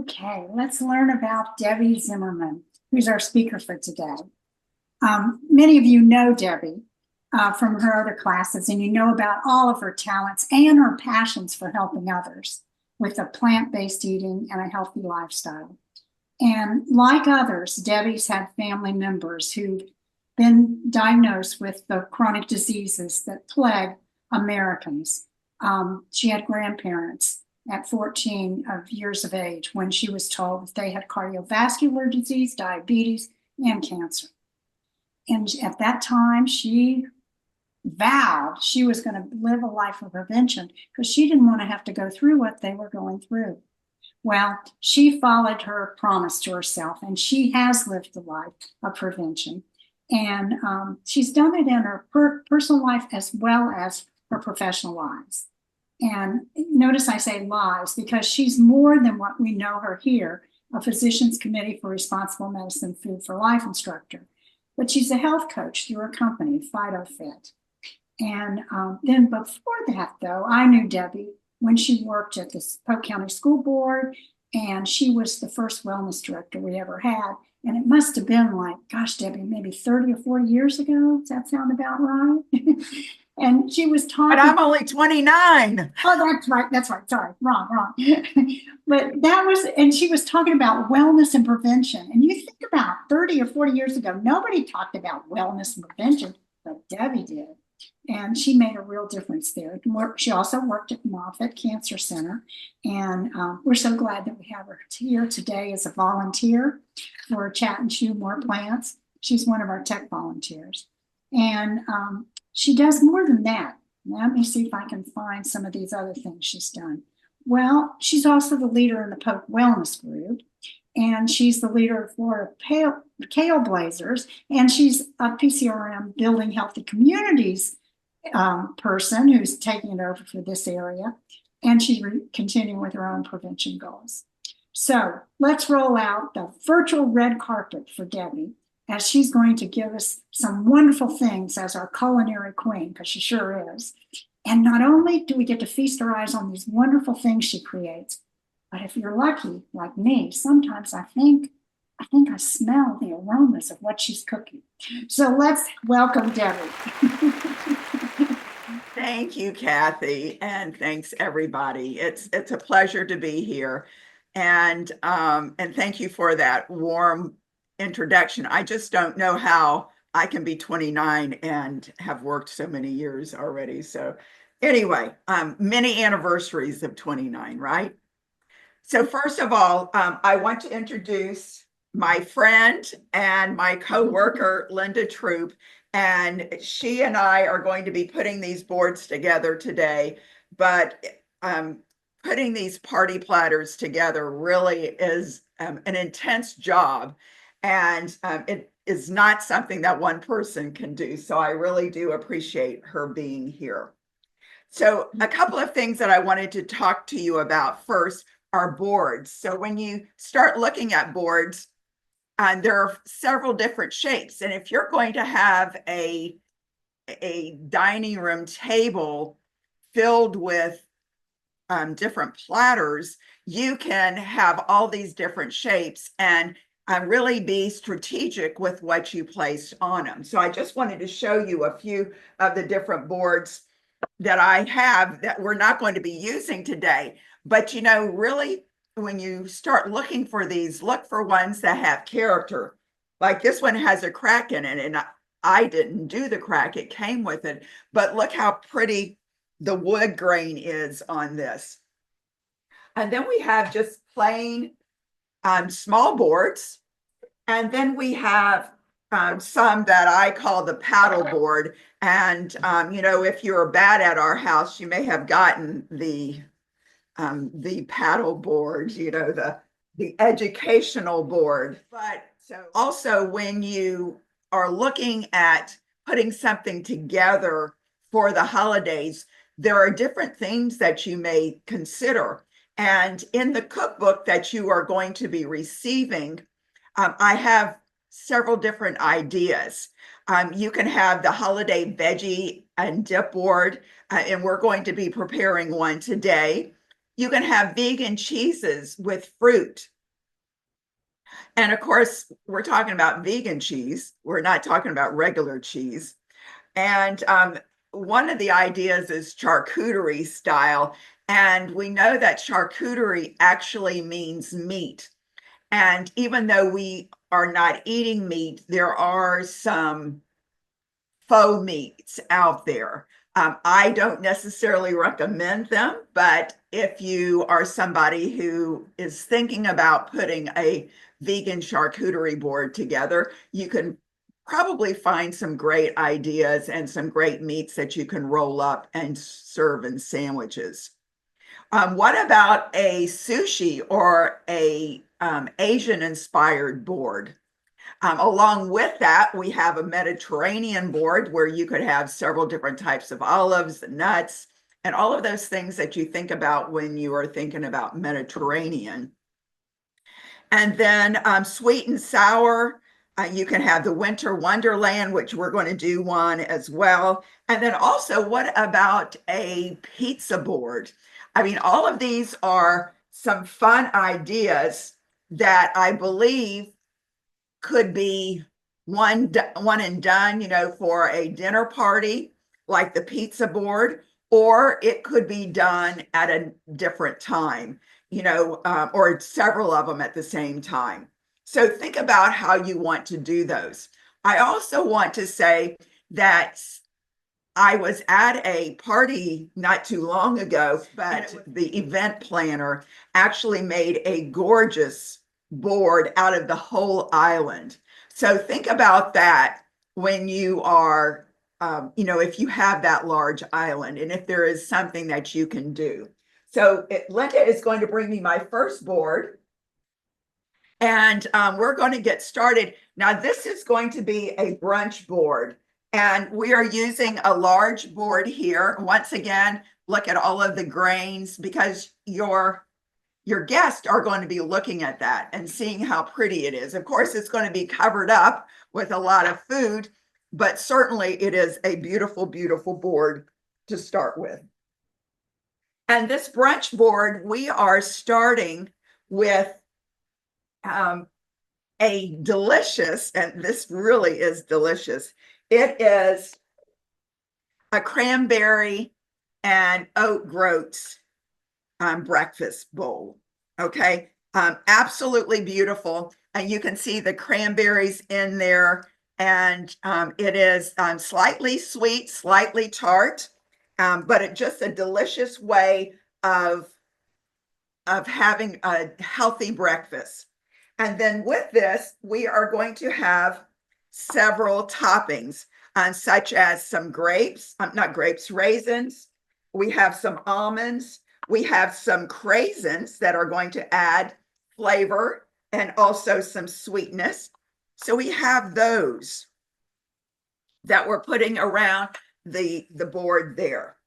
Okay, let's learn about Debbie Zimmerman, who's our speaker for today. Many of you know Debbie from her other classes, and you know about all of her talents and her passions for helping others with a plant-based eating and a healthy lifestyle. And like others, Debbie's had family members who've been diagnosed with the chronic diseases that plague Americans. She had grandparents at 14 years of age when she was told that they had cardiovascular disease, diabetes, and cancer. And at that time, she vowed she was going to live a life of prevention because she didn't want to have to go through what they were going through. Well, she followed her promise to herself, and she has lived the life of prevention. And she's done it in her personal life as well as her professional lives. And notice I say lives because she's more than what we know her here, a Physicians Committee for Responsible Medicine Food for Life instructor. But she's a health coach through her company, Phytofit. And then before that, though, I knew Debbie when she worked at the Polk County School Board, and she was the first wellness director we ever had. And it must have been like, gosh, Debbie, maybe 30 or 40 years ago. Does that sound about right? And she was talking. But I'm only 29. Oh, that's right. That's right. Sorry, wrong. But that was, and she was talking about wellness and prevention. And you think about 30 or 40 years ago, nobody talked about wellness and prevention, but Debbie did. And she made a real difference there. She also worked at Moffitt Cancer Center. And we're so glad that we have her here today as a volunteer for Chat and Chew More Plants. She's one of our tech volunteers. And she does more than that. Let me see if I can find some of these other things she's done. Well, she's also the leader in the Polk Wellness Group. And she's the leader of Florida Kale Blazers. And she's a PCRM Building Healthy Communities person who's taking it over for this area. And she's continuing with her own prevention goals. So let's roll out the virtual red carpet for Debbie, as she's going to give us some wonderful things as our culinary queen, because she sure is. And not only do we get to feast our eyes on these wonderful things she creates, but if you're lucky, like me, sometimes I think I smell the aromas of what she's cooking. So let's welcome Debbie. Thank you, Kathy, and thanks everybody. It's a pleasure to be here, and thank you for that warm introduction. I just don't know how I can be 29 and have worked so many years already. So anyway, many anniversaries of 29, right? So first of all, I want to introduce my friend and my co-worker, Linda Troop, and she and I are going to be putting these boards together today, but putting these party platters together really is an intense job, and it is not something that one person can do. So I really do appreciate her being here. So a couple of things that I wanted to talk to you about first are boards. So when you start looking at boards, there are several different shapes. And if you're going to have a dining room table filled with different platters, you can have all these different shapes and really be strategic with what you place on them. So I just wanted to show you a few of the different boards that I have that we're not going to be using today. But, you know, really, when you start looking for these, look for ones that have character. Like this one has a crack in it, and I didn't do the crack, it came with it. But look how pretty the wood grain is on this. And then we have just plain small boards. And then we have some that I call the paddle board. And, you know, if you're bad at our house, you may have gotten the paddle board, you know, the educational board. But so also when you are looking at putting something together for the holidays, there are different things that you may consider. And in the cookbook that you are going to be receiving, I have several different ideas. You can have the holiday veggie and dip board, and we're going to be preparing one today. You can have vegan cheeses with fruit And of course, we're talking about vegan cheese. We're not talking about regular cheese. And one of the ideas is charcuterie style. And we know that charcuterie actually means meat. And even though we are not eating meat, there are some faux meats out there. I don't necessarily recommend them, but if you are somebody who is thinking about putting a vegan charcuterie board together, you can probably find some great ideas and some great meats that you can roll up and serve in sandwiches. What about a sushi or a Asian inspired board? Along with that, we have a Mediterranean board where you could have several different types of olives, nuts, and all of those things that you think about when you are thinking about Mediterranean. And then sweet and sour, you can have the Winter Wonderland, which we're going to do one as well. And then also, what about a pizza board? I mean, all of these are some fun ideas that I believe could be one and done, for a dinner party, like the pizza board, or it could be done at a different time, or several of them at the same time. So think about how you want to do those. I also want to say that I was at a party not too long ago, but the event planner actually made a gorgeous board out of the whole island. So think about that when you are, if you have that large island and if there is something that you can do. So Linda is going to bring me my first board. And we're going to get started. Now, this is going to be a brunch board. And we are using a large board here. Once again, look at all of the grains because your guests are going to be looking at that and seeing how pretty it is. Of course, it's going to be covered up with a lot of food, but certainly it is a beautiful, beautiful board to start with. And this brunch board, we are starting with a delicious, and this really is delicious. It is a cranberry and oat groats breakfast bowl. Okay, absolutely beautiful. And you can see the cranberries in there, and it is slightly sweet, slightly tart, but it's just a delicious way of having a healthy breakfast. And then with this, we are going to have several toppings, such as some grapes, not grapes, raisins. We have some almonds. We have some craisins that are going to add flavor and also some sweetness. So we have those that we're putting around the board there.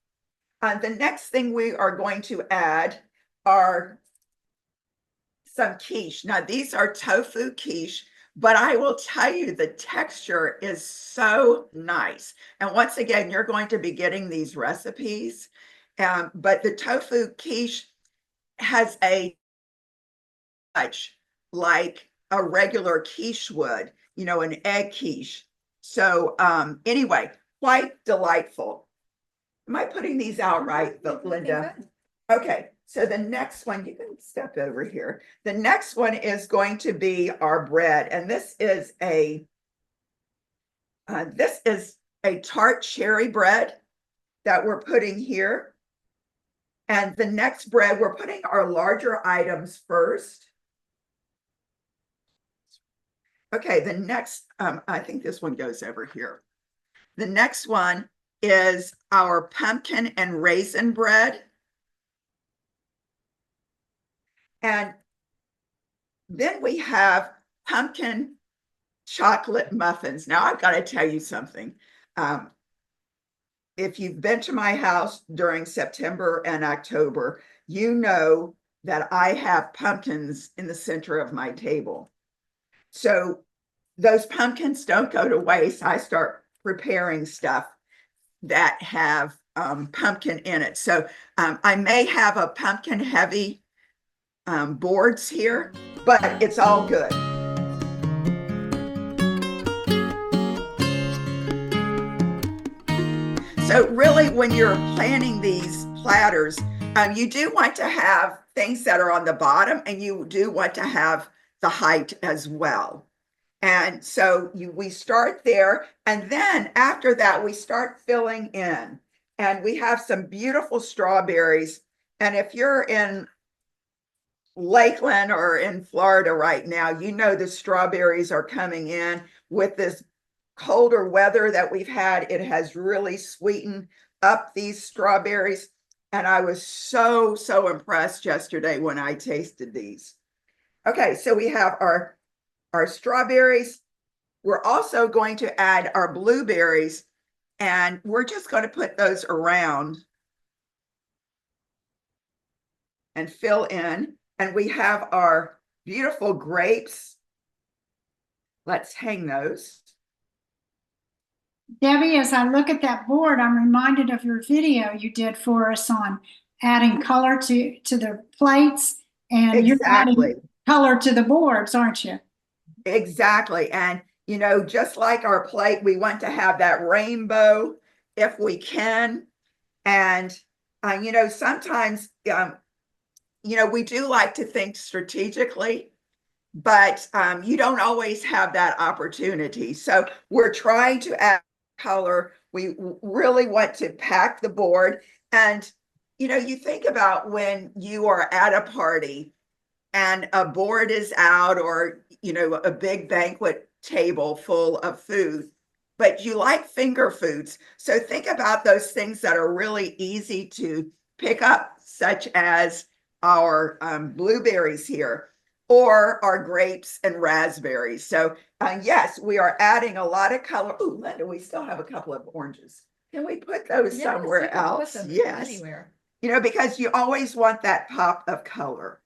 The next thing we are going to add are some quiche. Now, these are tofu quiche, but I will tell you the texture is so nice. And once again, you're going to be getting these recipes. But the tofu quiche has a touch like a regular quiche would, an egg quiche. So anyway, quite delightful. Am I putting these out right, Linda? Okay, so the next one, you can step over here. The next one is going to be our bread, and this is a tart cherry bread that we're putting here. And the next bread, we're putting our larger items first. Okay, the next, I think this one goes over here. The next one is our pumpkin and raisin bread. And then we have pumpkin chocolate muffins. Now, I've got to tell you something. If you've been to my house during September and October, you know that I have pumpkins in the center of my table. So those pumpkins don't go to waste. I start preparing stuff that have pumpkin in it. So I may have a pumpkin heavy boards here, but it's all good. So really, when you're planning these platters, you do want to have things that are on the bottom, and you do want to have the height as well. And so we start there, and then after that, we start filling in. And we have some beautiful strawberries. And if you're in Lakeland or in Florida right now, you know the strawberries are coming in with this colder weather that we've had. It has really sweetened up these strawberries. And I was so impressed yesterday when I tasted these. Okay, so we have our strawberries. We're also going to add our blueberries, and we're just going to put those around and fill in. And we have our beautiful grapes. Let's hang those. Debbie, as I look at that board, I'm reminded of your video you did for us on adding color to the plates, and you're Exactly. adding color to the boards, aren't you? Exactly. And, you know, just like our plate, we want to have that rainbow if we can. And, you know, sometimes, you know, we do like to think strategically, but you don't always have that opportunity. So we're trying to add color. We really want to pack the board. And, you know, you think about when you are at a party and a board is out, or, you know, a big banquet table full of food, but you like finger foods. So think about those things that are really easy to pick up, such as our blueberries here, or our grapes and raspberries. So yes, we are adding a lot of color. Oh, Linda, we still have a couple of oranges. Can we put those somewhere else? Yes. Anywhere. You know, because you always want that pop of color.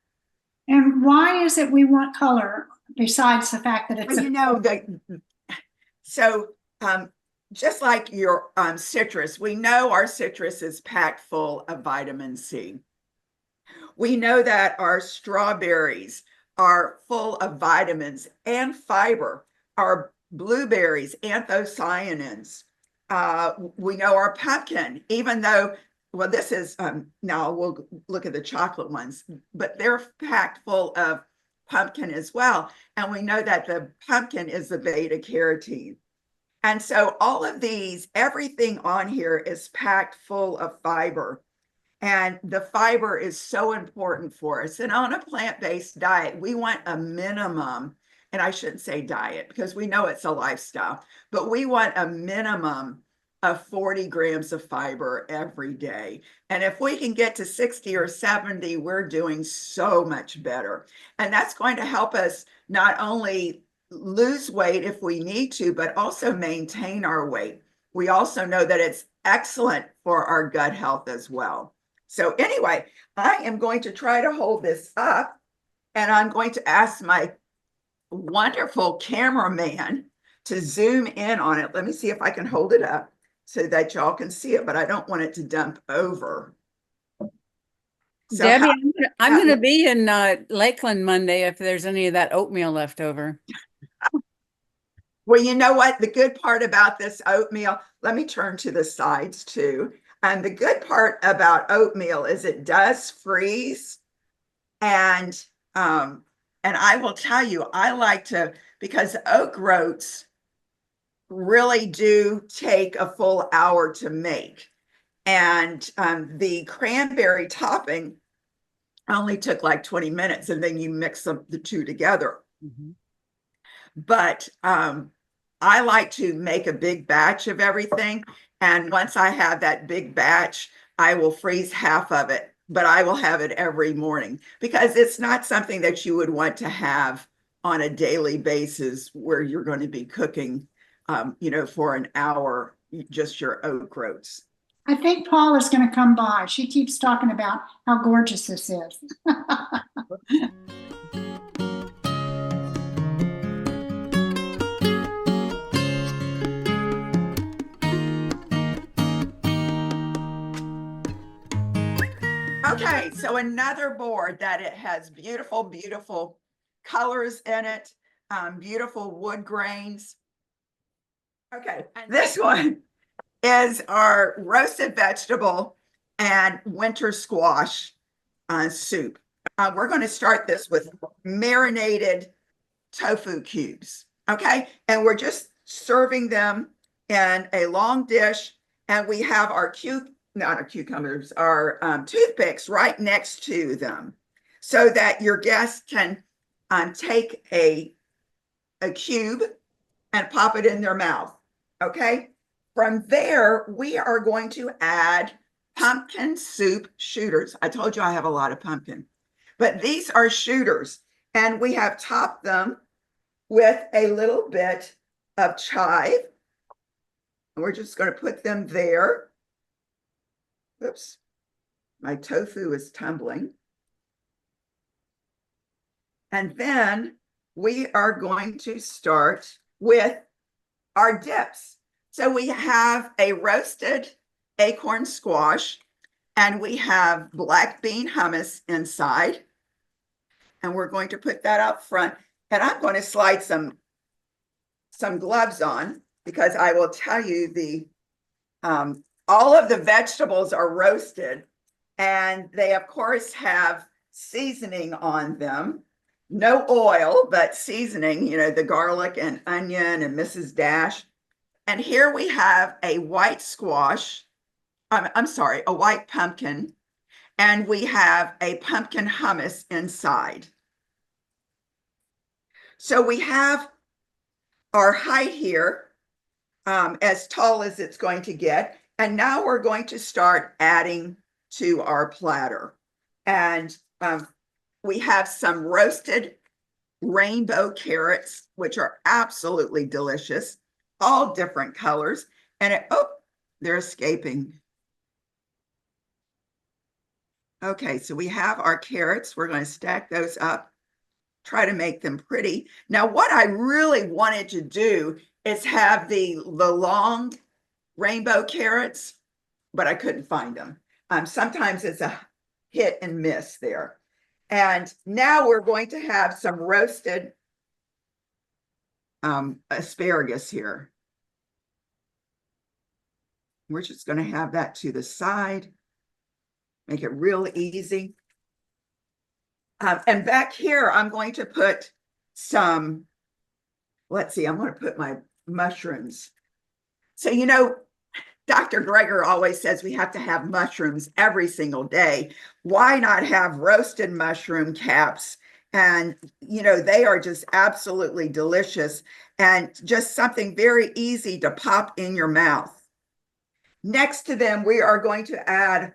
And why is it we want color besides the fact that it's Well, you know, so just like your citrus, we know our citrus is packed full of vitamin C. We know that our strawberries are full of vitamins and fiber. Our blueberries, anthocyanins. We know our pumpkin, even though, well, this is, now we'll look at the chocolate ones, but they're packed full of pumpkin as well. And we know that the pumpkin is the beta carotene. And so all of these, everything on here is packed full of fiber. And the fiber is so important for us. And on a plant-based diet, we want a minimum, and I shouldn't say diet because we know it's a lifestyle, but we want a minimum of 40 grams of fiber every day. And if we can get to 60 or 70, we're doing so much better. And that's going to help us not only lose weight if we need to, but also maintain our weight. We also know that it's excellent for our gut health as well. So anyway, I am going to try to hold this up, and I'm going to ask my wonderful cameraman to zoom in on it. Let me see if I can hold it up so that y'all can see it, but I don't want it to dump over. So Debbie, I'm going to be in Lakeland Monday if there's any of that oatmeal left over. Well, you know what? The good part about this oatmeal, let me turn to the sides too. And the good part about oatmeal is it does freeze. And I will tell you, I like to, because oat groats really do take a full hour to make. And the cranberry topping only took like 20 minutes, and then you mix the two together. Mm-hmm. But I like to make a big batch of everything. And once I have that big batch, I will freeze half of it, but I will have it every morning because it's not something that you would want to have on a daily basis where you're going to be cooking, you know, for an hour, just your oat groats. I think Paul is going to come by. She keeps talking about how gorgeous this is. Okay, so another board that it has beautiful, beautiful colors in it, beautiful wood grains. Okay, and this one is our roasted vegetable and winter squash soup. We're going to start this with marinated tofu cubes, okay? And we're just serving them in a long dish, and we have our not our cucumbers, our toothpicks right next to them, so that your guests can take a cube and pop it in their mouth, okay? From there, we are going to add pumpkin soup shooters. I told you I have a lot of pumpkin, but these are shooters, and we have topped them with a little bit of chive. And we're just going to put them there. Oops, my tofu is tumbling. And then we are going to start with our dips. So we have a roasted acorn squash, and we have black bean hummus inside. And we're going to put that up front. And I'm going to slide some gloves on, because I will tell you all of the vegetables are roasted, and they of course have seasoning on them. No oil, but seasoning, the garlic and onion and Mrs. Dash. And here we have a white squash. I'm sorry, a white pumpkin. And we have a pumpkin hummus inside. So we have our height here, as tall as it's going to get. And now we're going to start adding to our platter. And we have some roasted rainbow carrots, which are absolutely delicious, all different colors. And they're escaping. Okay, so we have our carrots. We're going to stack those up, try to make them pretty. Now, what I really wanted to do is have the long rainbow carrots, but I couldn't find them. Sometimes it's a hit and miss there. And now we're going to have some roasted asparagus here. We're just going to have that to the side, make it real easy. And back here, I'm going to put some, let's see, I'm going to put my mushrooms. So, Dr. Greger always says we have to have mushrooms every single day. Why not have roasted mushroom caps? And, they are just absolutely delicious, and just something very easy to pop in your mouth. Next to them, we are going to add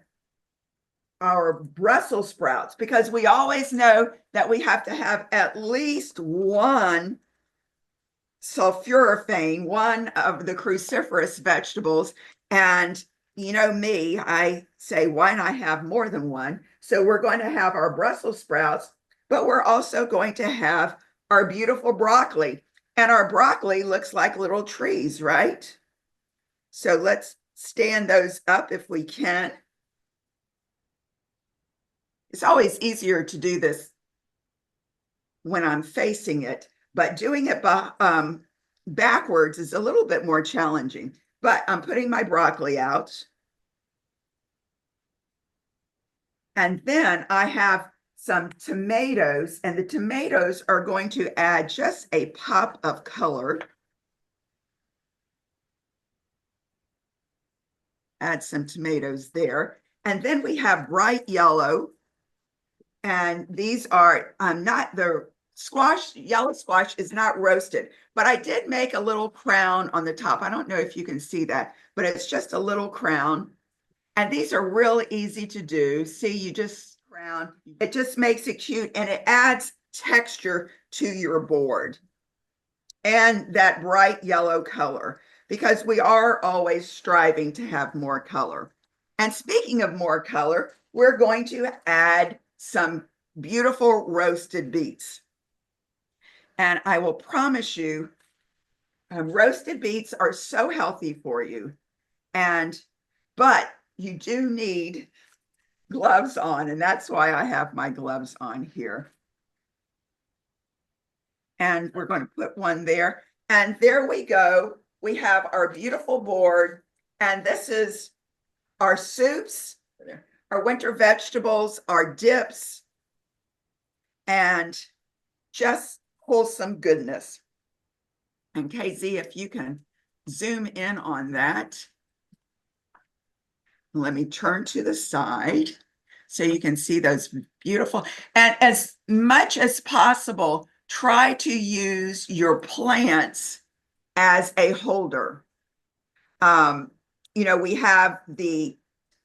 our Brussels sprouts, because we always know that we have to have at least one sulforaphane, one of the cruciferous vegetables. And me, I say, why not have more than one? So we're going to have our Brussels sprouts, but we're also going to have our beautiful broccoli. And our broccoli looks like little trees, right? So let's stand those up if we can. It's always easier to do this when I'm facing it, but doing it backwards is a little bit more challenging. But I'm putting my broccoli out. And then I have some tomatoes, and the tomatoes are going to add just a pop of color. Add some tomatoes there. And then we have bright yellow. And these are not the squash, yellow squash is not roasted, but I did make a little crown on the top. I don't know if you can see that, but it's just a little crown. And these are real easy to do. See, you just crown, it just makes it cute, and it adds texture to your board. And that bright yellow color, because we are always striving to have more color. And speaking of more color, we're going to add some beautiful roasted beets. And I will promise you, roasted beets are so healthy for you. But you do need gloves on, and that's why I have my gloves on here. And we're going to put one there. And there we go. We have our beautiful board. And this is our soups, our winter vegetables, our dips, and just wholesome goodness. And KZ, if you can zoom in on that. Let me turn to the side so you can see those beautiful, and as much as possible, try to use your plants as a holder. We have the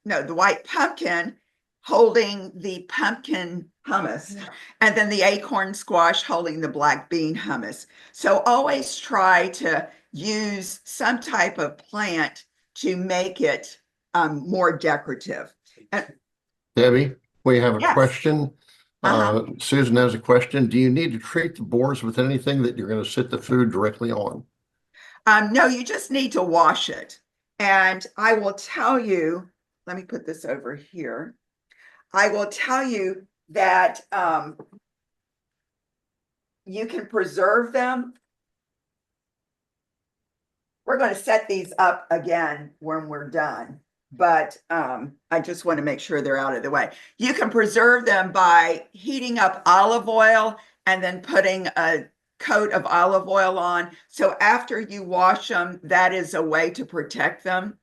white pumpkin holding the pumpkin hummus, and then the acorn squash holding the black bean hummus. So always try to use some type of plant to make it more decorative. Debbie, we have a Yes. question. Susan has a question. Do you need to treat the boards with anything that you're going to sit the food directly on? No, you just need to wash it. And I will tell you, let me put this over here. I will tell you that you can preserve them. We're going to set these up again when we're done, but I just want to make sure they're out of the way. You can preserve them by heating up olive oil and then putting a coat of olive oil on. So after you wash them, that is a way to protect them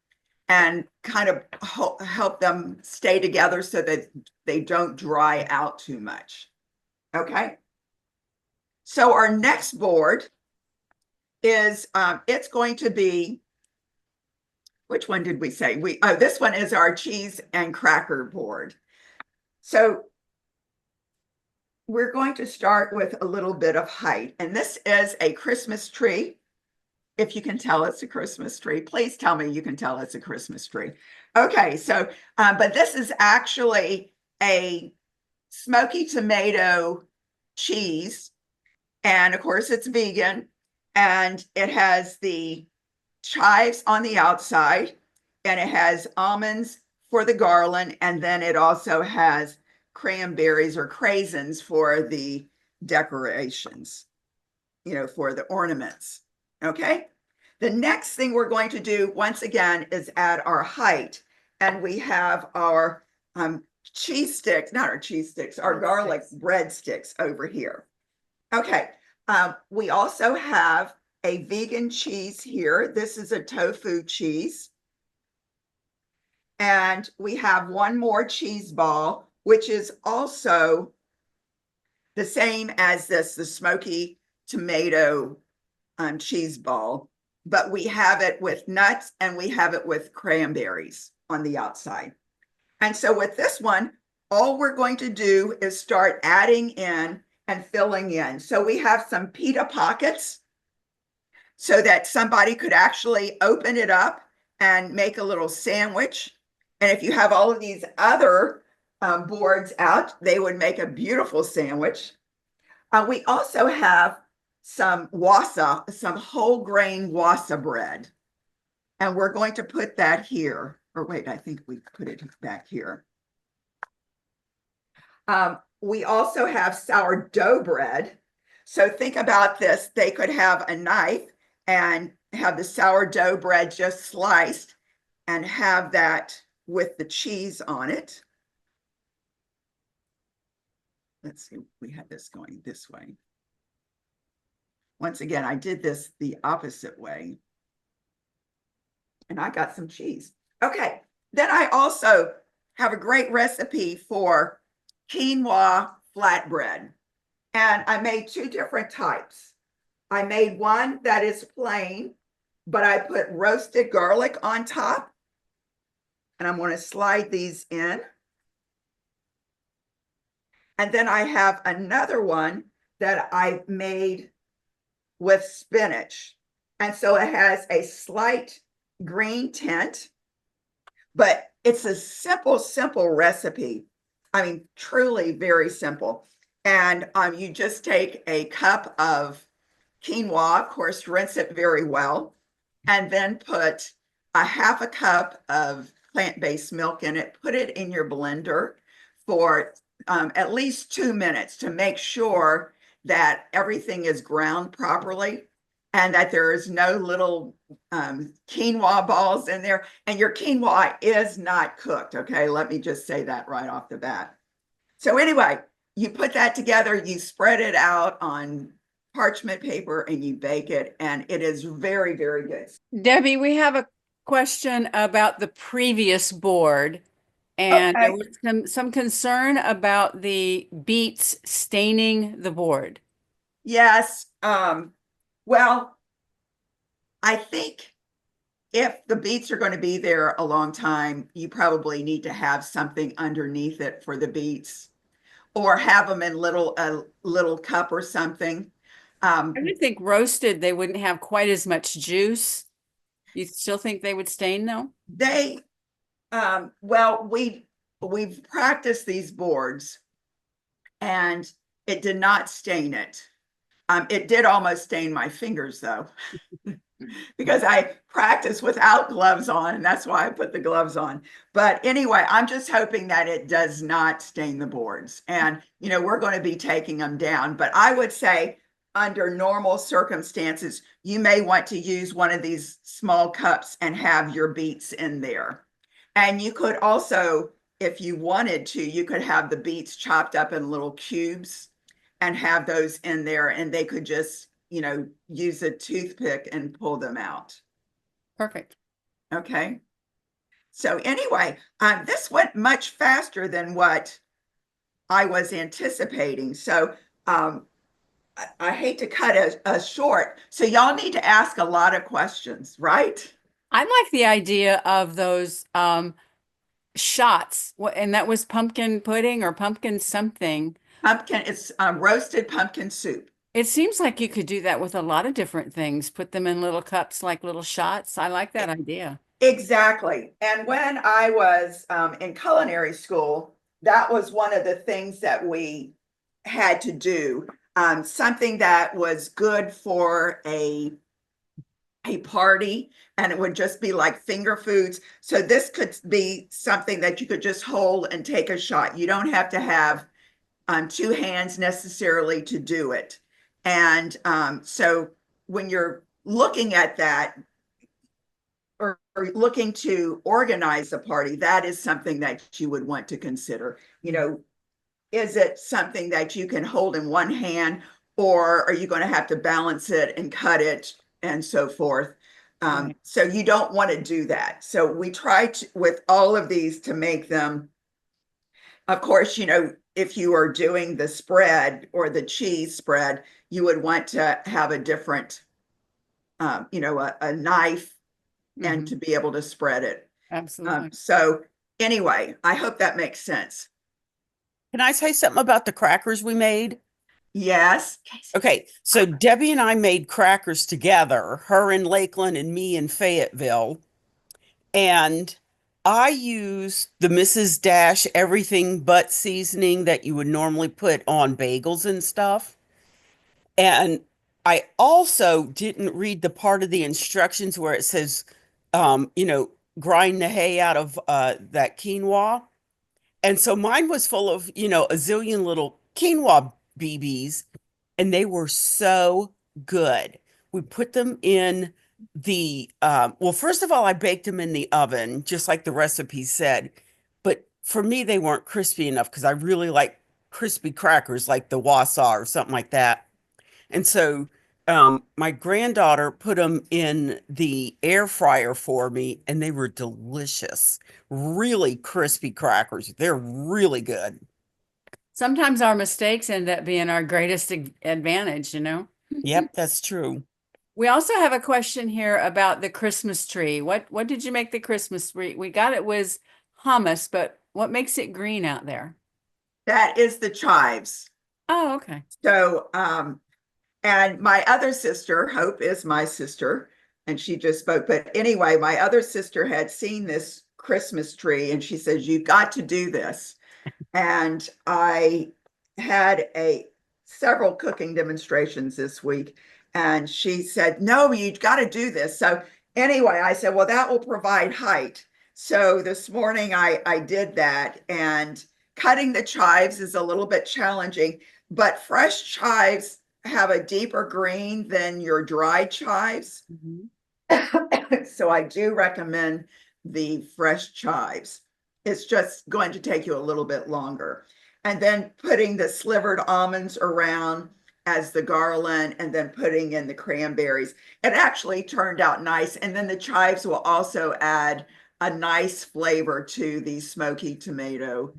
and kind of help them stay together so that they don't dry out too much. Okay. So our next board is, it's going to be, which one did we say? This one is our cheese and cracker board. So we're going to start with a little bit of height, and this is a Christmas tree. If you can tell it's a Christmas tree, please tell me you can tell it's a Christmas tree. Okay, so, but this is actually a smoky tomato cheese. And of course it's vegan, and it has the chives on the outside, and it has almonds for the garland. And then it also has cranberries or craisins for the decorations, for the ornaments. Okay. The next thing we're going to do, once again, is add our height. And we have our cheese sticks, not our cheese sticks, our garlic bread sticks over here. Okay. We also have a vegan cheese here. This is a tofu cheese. And we have one more cheese ball, which is also the same as this, the smoky tomato cheese ball, but we have it with nuts and we have it with cranberries on the outside. And so with this one, all we're going to do is start adding in and filling in. So we have some pita pockets so that somebody could actually open it up and make a little sandwich. And if you have all of these other boards out, they would make a beautiful sandwich. We also have some wasa, some whole grain wasa bread. And we're going to put that here. Or wait, I think we put it back here. We also have sourdough bread. So think about this. They could have a knife and have the sourdough bread just sliced and have that with the cheese on it. Let's see, we had this going this way. Once again, I did this the opposite way. And I got some cheese. Okay, then I also have a great recipe for quinoa flatbread. And I made two different types. I made one that is plain, but I put roasted garlic on top. And I'm going to slide these in. And then I have another one that I made with spinach. And so it has a slight green tint, but it's a simple recipe. I mean, truly very simple. And you just take a cup of quinoa, of course, rinse it very well, and then put a half a cup of plant-based milk in it. Put it in your blender for at least 2 minutes to make sure that everything is ground properly. and that there is no little quinoa balls in there. And your quinoa is not cooked. Okay, let me just say that right off the bat. So anyway, you put that together, you spread it out on parchment paper and you bake it, and it is very, very good. Debbie, we have a question about the previous board. And there Okay. was some concern about the beets staining the board. Yes. Well, I think if the beets are going to be there a long time, you probably need to have something underneath it for the beets, or have them in a little cup or something. I would think roasted, they wouldn't have quite as much juice. You still think they would stain though? They, well, we've practiced these boards, and it did not stain it. It did almost stain my fingers though, because I practiced without gloves on, and that's why I put the gloves on. But anyway, I'm just hoping that it does not stain the boards. And, you know, we're going to be taking them down. But I would say under normal circumstances, you may want to use one of these small cups and have your beets in there. And you could also, if you wanted to, you could have the beets chopped up in little cubes and have those in there, and they could just, you know, use a toothpick and pull them out. Perfect. Okay. So anyway, this went much faster than what I was anticipating. So I hate to cut a short. So y'all need to ask a lot of questions, right? I like the idea of those shots. And that was pumpkin pudding or pumpkin something. Pumpkin, it's roasted pumpkin soup. It seems like you could do that with a lot of different things. Put them in little cups like little shots. I like that idea. Exactly. And when I was in culinary school, that was one of the things that we had to do. Something that was good for a party, and it would just be like finger foods. So this could be something that you could just hold and take a shot. You don't have to have two hands necessarily to do it. And so when you're looking at that, or looking to organize a party, that is something that you would want to consider. You know, is it something that you can hold in one hand, or are you going to have to balance it and cut it and so forth? So you don't want to do that. So we try to, with all of these, to make them, of course, you know, if you are doing the spread or the cheese spread, you would want to have a different, you know, a knife and to be able to spread it. Absolutely. So anyway, I hope that makes sense. Can I say something about the crackers we made? Yes. Okay, so Debbie and I made crackers together, her in Lakeland and me in Fayetteville. And I used the Mrs. Dash everything but seasoning that you would normally put on bagels and stuff. And I also didn't read the part of the instructions where it says, you know, grind the hay out of that quinoa. And so mine was full of, you know, a zillion little quinoa BBs, and they were so good. We put them in the, well, first of all, I baked them in the oven, just like the recipe said. But for me, they weren't crispy enough because I really like crispy crackers like the Wausau or something like that. And so my granddaughter put them in the air fryer for me, and they were delicious. Really crispy crackers. They're really good. Sometimes our mistakes end up being our greatest advantage, you know? Yep, that's true. We also have a question here about the Christmas tree. What did you make the Christmas tree? We got it was hummus, but what makes it green out there? That is the chives. Oh, okay. So, and my other sister, Hope is my sister, and she just spoke. But anyway, my other sister had seen this Christmas tree, and she says, "You've got to do this." And I had several cooking demonstrations this week, and she said, "No, you've got to do this." So anyway, I said, "Well, that will provide height." So this morning I did that, and cutting the chives is a little bit challenging, but fresh chives have a deeper green than your dried chives. So I do recommend the fresh chives. It's just going to take you a little bit longer. And then putting the slivered almonds around as the garland, and then putting in the cranberries. It actually turned out nice. And then the chives will also add a nice flavor to the smoky tomato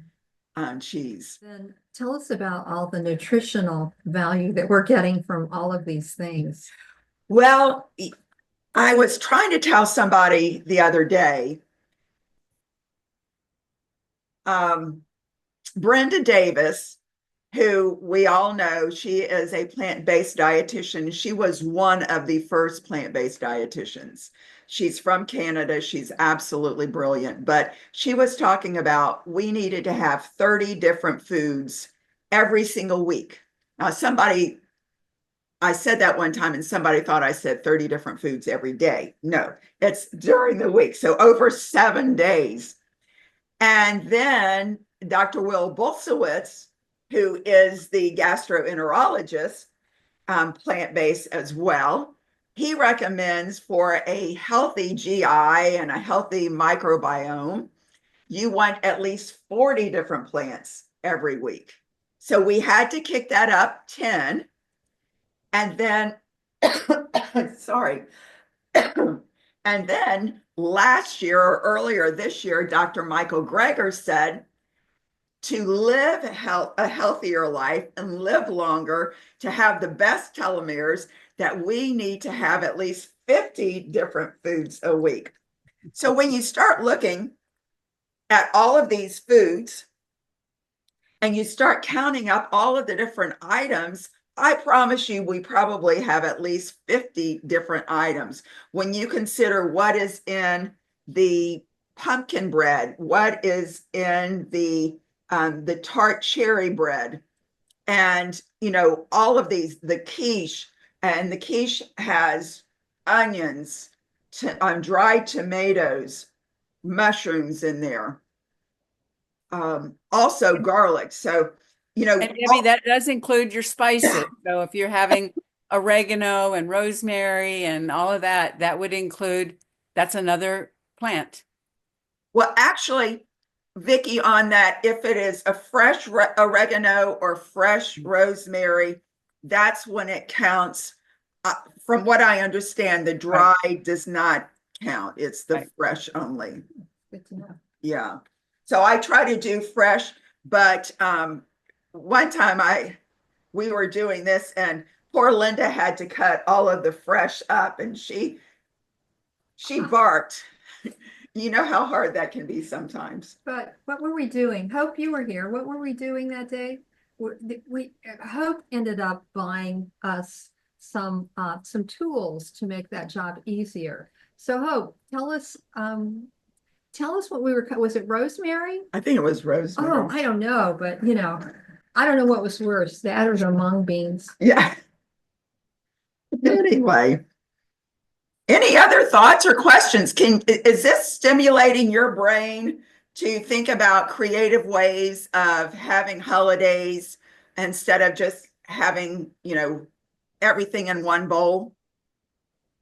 cheese. Then tell us about all the nutritional value that we're getting from all of these things. Well, I was trying to tell somebody the other day, Brenda Davis, who we all know, she is a plant-based dietitian. She was one of the first plant-based dietitians. She's from Canada. She's absolutely brilliant. But she was talking about we needed to have 30 different foods every single week. Now, I said that one time and somebody thought I said 30 different foods every day. No, it's during the week. So over 7 days. And then Dr. Will Bulsiewicz, who is the gastroenterologist, plant-based as well, he recommends for a healthy GI and a healthy microbiome, you want at least 40 different plants every week. So we had to kick that up 10. And then, sorry. And then last year or earlier this year, Dr. Michael Greger said to live a healthier life and live longer, to have the best telomeres, that we need to have at least 50 different foods a week. So when you start looking at all of these foods and you start counting up all of the different items, I promise you, we probably have at least 50 different items. When you consider what is in the pumpkin bread, what is in the tart cherry bread, and, you know, all of these, the quiche, and the quiche has onions, dried tomatoes, mushrooms in there, also garlic. So, you know, And Debbie, that does include your spices. So if you're having oregano and rosemary and all of that, that would include, that's another plant. well, actually, Vicky, on that, if it is a fresh oregano or fresh rosemary, that's when it counts. From what I understand, the dry does not count. It's the fresh only. Good to know. Yeah. So I try to do fresh, but one time we were doing this and poor Linda had to cut all of the fresh up, and she barked. You know how hard that can be sometimes. But what were we doing? Hope, you were here. What were we doing that day? Hope ended up buying us some tools to make that job easier. So Hope, tell us what we were, was it rosemary? I think it was rosemary. Oh, I don't know, but you know, I don't know what was worse, that or the mung beans. Yeah. Anyway, any other thoughts or questions? Is this stimulating your brain to think about creative ways of having holidays instead of just having, you know, everything in one bowl?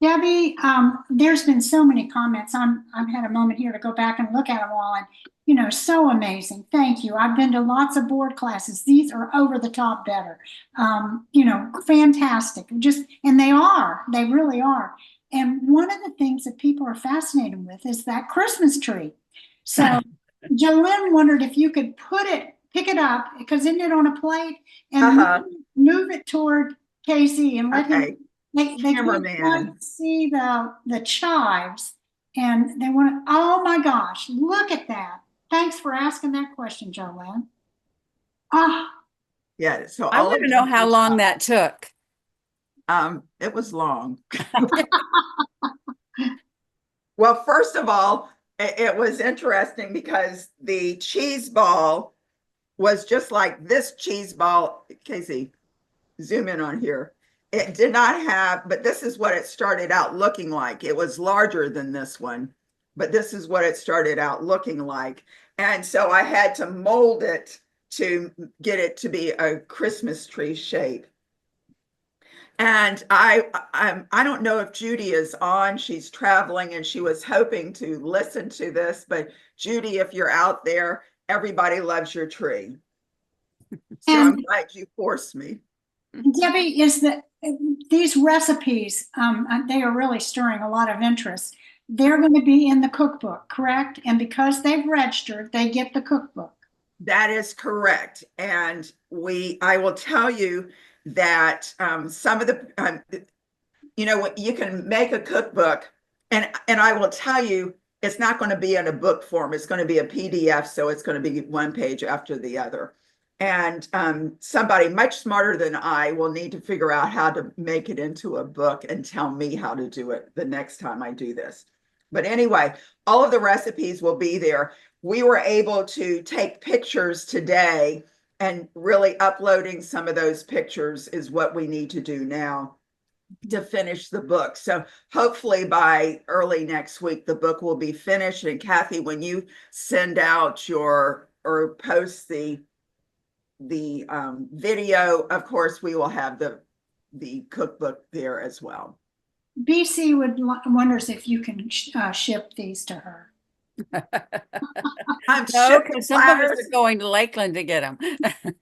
Debbie, there's been so many comments. I've had a moment here to go back and look at them all, and you know, so amazing. Thank you. I've been to lots of board classes. These are over the top better. You know, fantastic. And they really are. And one of the things that people are fascinated with is that Christmas tree. So Jolynn wondered if you could pick it up, because isn't it on a plate, and move it toward Casey and let him. They want to see the chives, and they want to, oh my gosh, look at that. Thanks for asking that question, Jolynn. Yeah, so I want to know how long that took. It was long. Well, first of all, it was interesting because the cheese ball was just like this cheese ball. Casey, zoom in on here. It did not have, but this is what it started out looking like. It was larger than this one, but this is what it started out looking like. And so I had to mold it to get it to be a Christmas tree shape. And I don't know if Judy is on. She's traveling and she was hoping to listen to this, but Judy, if you're out there, everybody loves your tree. So I'm And glad you forced me. Debbie, these recipes, they are really stirring a lot of interest. They're going to be in the cookbook, correct? And because they've registered, they get the cookbook. That is correct. And I will tell you that some of the, you can make a cookbook, and I will tell you, it's not going to be in a book form. It's going to be a PDF, so it's going to be one page after the other. And somebody much smarter than I will need to figure out how to make it into a book and tell me how to do it the next time I do this. But anyway, all of the recipes will be there. We were able to take pictures today, and really uploading some of those pictures is what we need to do now to finish the book. So hopefully by early next week, the book will be finished. And Kathy, when you send out or post the video, of course, we will have the cookbook there as well. BC wonders if you can ship these to her. I'm No, shipping because some of us platters. are going to Lakeland to get them.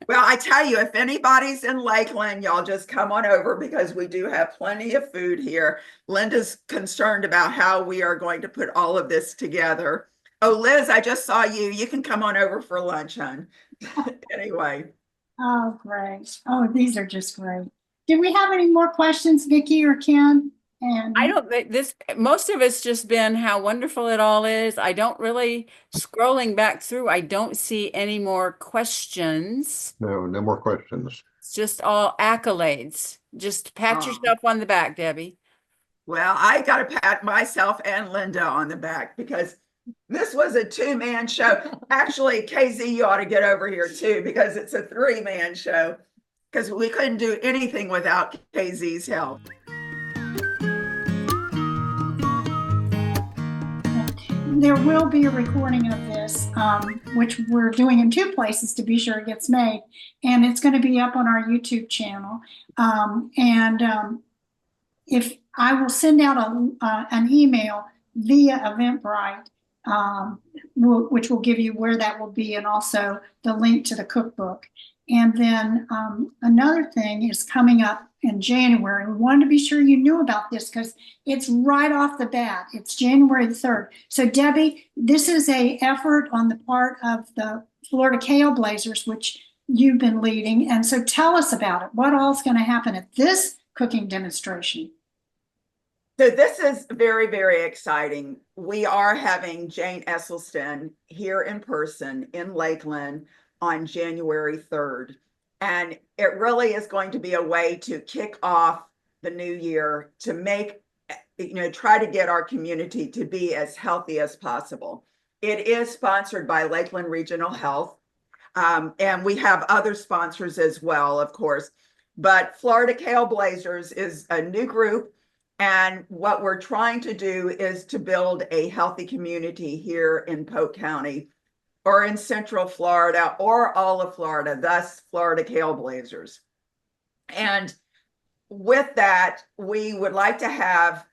Well, I tell you, if anybody's in Lakeland, y'all just come on over because we do have plenty of food here. Linda's concerned about how we are going to put all of this together. Oh, Liz, I just saw you. You can come on over for lunch, hon. Anyway. Oh, great. Oh, these are just great. Do we have any more questions, Vicki or Ken? And I don't think most of it's just been how wonderful it all is. I don't really, scrolling back through, I don't see any more questions. No more questions. It's just all accolades. Just pat yourself on the back, Debbie. Well, I got to pat myself and Linda on the back because this was a two-man show. Actually, KZ, you ought to get over here too because it's a three-man show because we couldn't do anything without KZ's help. there will be a recording of this, which we're doing in 2 places to be sure it gets made. And it's going to be up on our YouTube channel. If I will send out an email via Eventbrite, which will give you where that will be and also the link to the cookbook. And then another thing is coming up in January. We wanted to be sure you knew about this because it's right off the bat. It's January the 3rd. So Debbie, this is an effort on the part of the Florida Kale Blazers, which you've been leading. And so tell us about it. What all is going to happen at this cooking demonstration? So this is very, very exciting. We are having Jane ESSELSTYN here in person in Lakeland on January 3rd. And it really is going to be a way to kick off the new year to make, try to get our community to be as healthy as possible. It is sponsored by Lakeland Regional Health. And we have other sponsors as well, of course. But Florida Kale Blazers is a new group. And what we're trying to do is to build a healthy community here in Polk County or in Central Florida or all of Florida, thus Florida Kale Blazers. And with that, we would like to have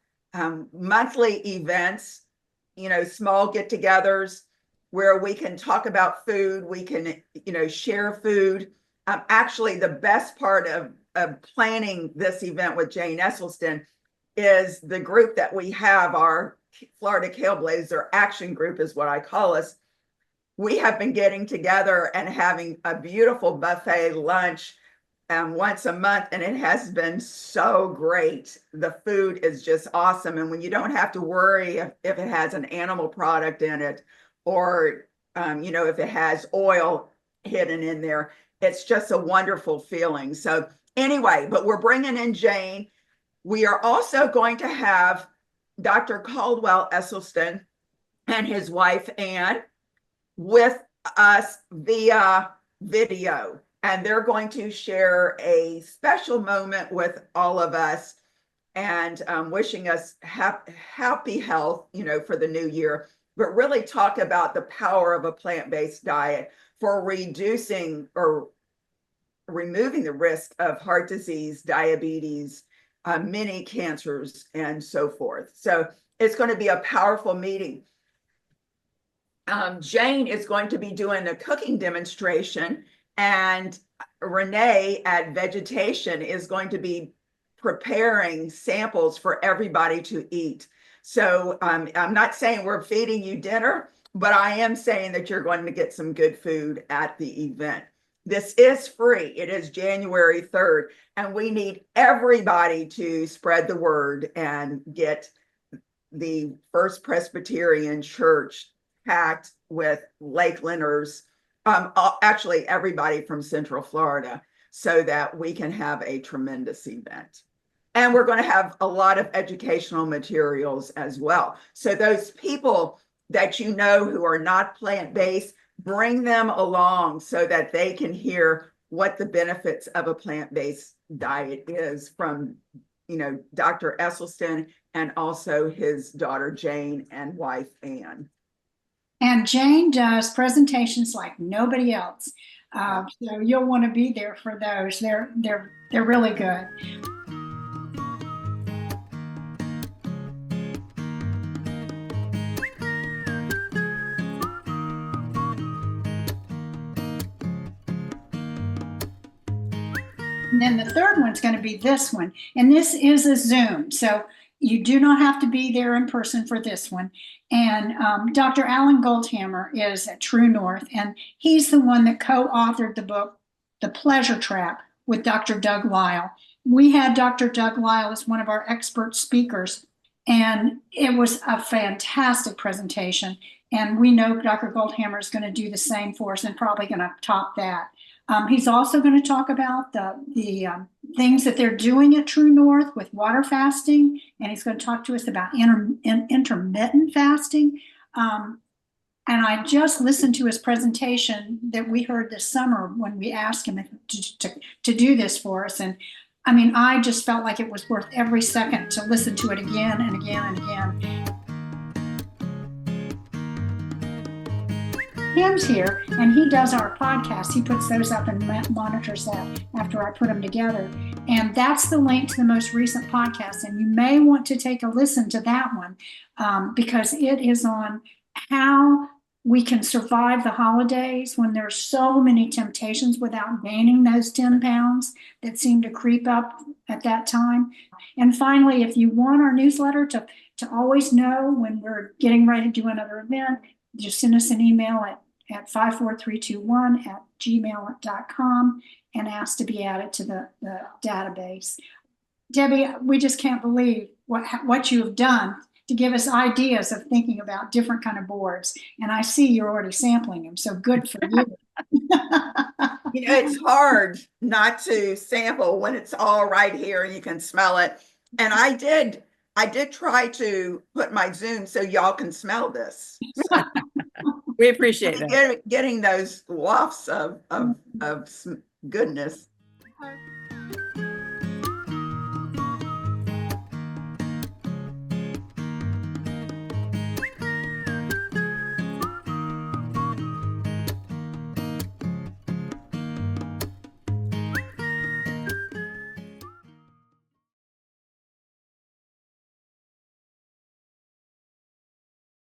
monthly events, small get-togethers where we can talk about food, we can, share food. Actually, the best part of planning this event with Jane ESSELSTYN is the group that we have, our Florida Kale Blazer Action Group is what I call us. We have been getting together and having a beautiful buffet lunch once a month, and it has been so great. The food is just awesome. And when you don't have to worry if it has an animal product in it or, if it has oil hidden in there, it's just a wonderful feeling. So anyway, but we're bringing in Jane. We are also going to have Dr. Caldwell ESSELSTYN and his wife, Ann, with us via video. And they're going to share a special moment with all of us and wishing us happy health, for the new year, but really talk about the power of a plant-based diet for reducing or removing the risk of heart disease, diabetes, many cancers and so forth. So it's going to be a powerful meeting. Jane is going to be doing a cooking demonstration, and Renee at Vegetation is going to be preparing samples for everybody to eat. So I'm not saying we're feeding you dinner, but I am saying that you're going to get some good food at the event. This is free. It is January 3rd, and we need everybody to spread the word and get the First Presbyterian Church packed with Lakelanders, actually everybody from Central Florida, so that we can have a tremendous event. And we're going to have a lot of educational materials as well. So those people that you know who are not plant-based, bring them along so that they can hear what the benefits of a plant-based diet is from, Dr. ESSELSTYN and also his daughter Jane and wife Ann. And Jane does presentations like nobody else. So you'll want to be there for those. They're really good. And then the third one's going to be this one. And this is a Zoom. So you do not have to be there in person for this one. And Dr. Alan Goldhammer is at True North, and he's the one that co-authored the book, The Pleasure Trap, with Dr. Doug Lyle. We had Dr. Doug Lyle as one of our expert speakers, and it was a fantastic presentation. And we know Dr. Goldhammer is going to do the same for us and probably going to top that. He's also going to talk about the things that they're doing at True North with water fasting, and he's going to talk to us about intermittent fasting. And I just listened to his presentation that we heard this summer when we asked him to do this for us. And I mean, I just felt like it was worth every second to listen to it again and again and again. Tim's here, and he does our podcast. He puts those up and monitors that after I put them together. And that's the link to the most recent podcast. And you may want to take a listen to that one because it is on how we can survive the holidays when there's so many temptations without gaining those 10 pounds that seem to creep up at that time. And finally, if you want our newsletter to always know when we're getting ready to do another event, just send us an email at 54321@gmail.com and ask to be added to the database. Debbie, we just can't believe what you have done to give us ideas of thinking about different kind of boards. And I see you're already sampling them, so good for you. It's hard not to sample when it's all right here and you can smell it. And I did try to put my Zoom so y'all can smell this. So We appreciate that. getting those wafts of goodness.